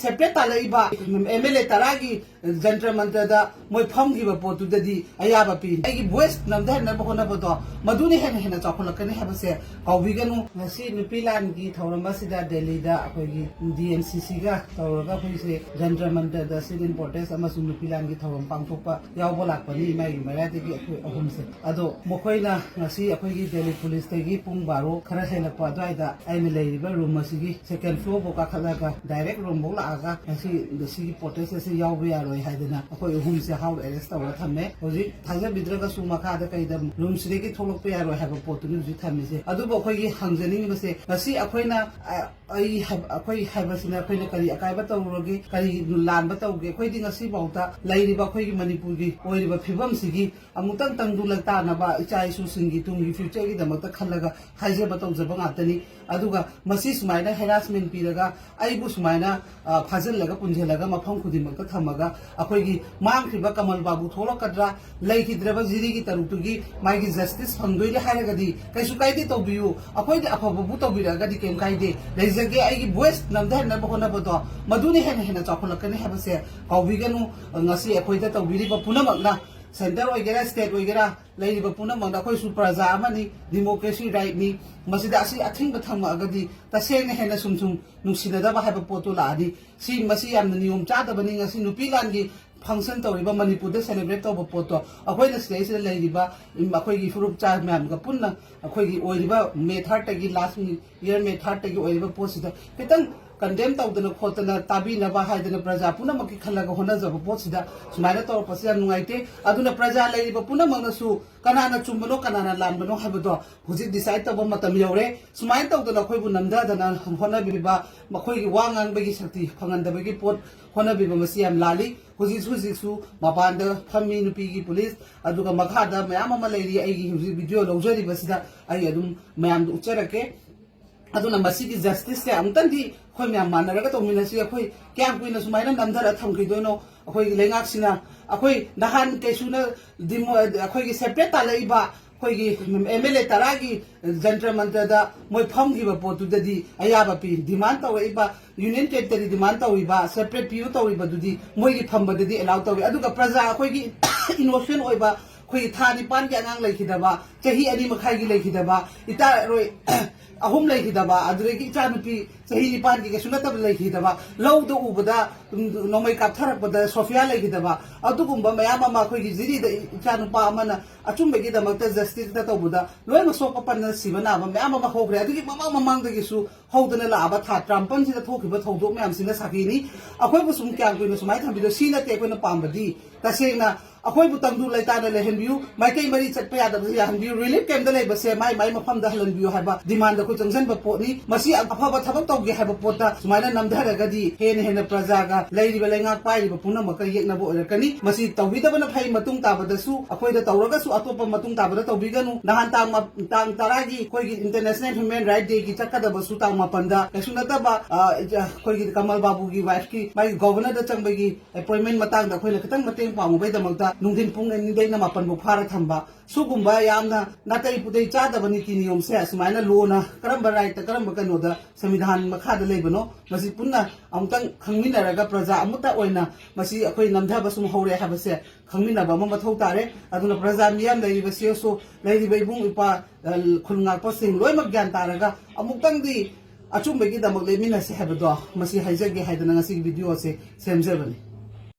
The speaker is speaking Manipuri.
separate talaiba MLA taragi jantra mantra moi phomgiba potudadi ayaba pi ai voice namda na bhona bodo maduni hen hen chakhulakani habase kaubiganu ngasi nupilan gi thoramba sida Delhi da akogi DNCC ga tawraga khoise jantra mantra da sidin protest amasu nupilan gi thoram pangthokpa yawbo lakpani mai marade gi akhoi ahumse ado mokoina ngasi akogi Delhi police tegi pung baro khara helakpa daida aina leiba room asigi second floor bo ka khalaga direct room bo laga ngasi sigi protest se yawbo yaroi haidana akhoi ahumse how arrest tawra thamme hoji thaja bidraga su makha da kaida room sigi tholok pe yaroi haba potunu ji thamme se adu bo akhoi hangjani mase ngasi akoina akhoi haibasina akoina kari akaiba tawroge kari lanba tawge akhoi di ngasi bauta lairiba akhoi gi manipur gi oiriba phibam sigi amutang tangdu lagta na ba ichai su singi tungi future gi damakta khalaga haije ba tawjaba ngatani aduga masi sumaina harassment piraga aibu sumaina phajal laga punjelaga mafam khudimakta thamaga akhoi gi mangkhriba Kamal Babu tholokadra leikhidreba jiri gi tarutugi maigi justice phangdoi haraga di kaisu kaide tawbiyu akhoi di afabu tawbiraga di kem kaide leijage aigi voice namda na bhona bodo maduni hen chakhulakani habase kaubiganu ngasi akhoi da tawbiriba punamakna center oigera state oigera leiba punamakna akhoi su praja amani democracy right ni masida asi athing bathama agadi tasena hena sumsum nungsinada ba haba potu laadi si masi yamna niyom chada bani ngasi nupilan gi function tawriba Manipur da celebrate tawba poto akhoi na stage da leiba akhoi gi furup cha myam ga punna akhoi gi oiriba May 3 tagi last year May 3 tagi oiriba posida kitang condemn tawdana khotana tabi na ba haidana praja puna maki khalaga hona jaba posida sumaina tawr pasya nungaite aduna praja leiba puna mangna su kanana chumbano kanana lambano habado huji decide tawba matam yore sumaina tawdana khoi bu namda dana hona biba makhoi gi wangang bagi sakti phanganda bagi pot hona biba masiam lali huji su mapanda phami nupi gi police aduga makhada mayam ama leiri ai gi huji video lawjari basida ai adum mayam du ucharake aduna masigi justice se amtandi khoi myam manaraga tominasi akhoi kyam kuina sumaina namdara thamkidoino akhoi lengak sina akhoi dahan kesuna dimo akhoi gi separate talaiba akhoi gi MLA taragi jantra mantra da moi phomgiba potudadi ayaba pi demand tawaiba union territory demand tawiba separate pu tawiba dudi moi gi phambadadi allow tawi aduga praja akhoi gi innocent oiba khoi thani pan gi angang leikhidaba chahi ani makhai gi leikhidaba ita roi ahum leikhidaba aduregi ichanupi chahi nipan gi sunatab leikhidaba lawdo ubada nomai kaptharakpada Sophia leikhidaba adugumba mayama ma khoi gi jiri da ichanupa amana achumbegi damakta justice da tawbuda loima sopa panna sibana ma mayama ma hogre adugi mamang dagi su hodana la aba tha trampan sida thokiba thodok mayam sina sakini akhoi bu sum kyang kuina sumai thambido sina te koina pambadi tasena akhoi bu tangdu laitana lehenbiu maikai mari chatpa yada hanbiu relief camp da leibase mai mafam da halanbiu haba demand da ko changjan ba potni masi afaba thabak tawge haba pota sumaina namdharagadi hen prajaga leiriba lengak pairiba punamaka yekna bo orakani masi tawbidabana phai matung tabadasu akhoi da tawraga su atopa matung tabada tawbiganu nahan tang taragi khoi gi international human right day gi chakada basu tang mapanda kasunata ba khoi gi Kamal Babu gi wife ki mai governor da changbagi appointment matang da khoi la kitang mateng pamubai da magda nungdin pung ni dei na mapan bu phara thamba sugumba yamna natai pudei chada bani ki niyom se sumaina lona karamba right ta karamba kano da samvidhan makha da leibano masi punna amtang khangminaraga praja amuta oina masi akhoi namdha basum hore habase khangminaba ma mathau tare aduna praja miyam leiba seso leiba ibung ipa khulnga pasing loimak gyan taraga amuktang di achumbegi damak lemina se habado masi haijage haidana ngasi video se semjebani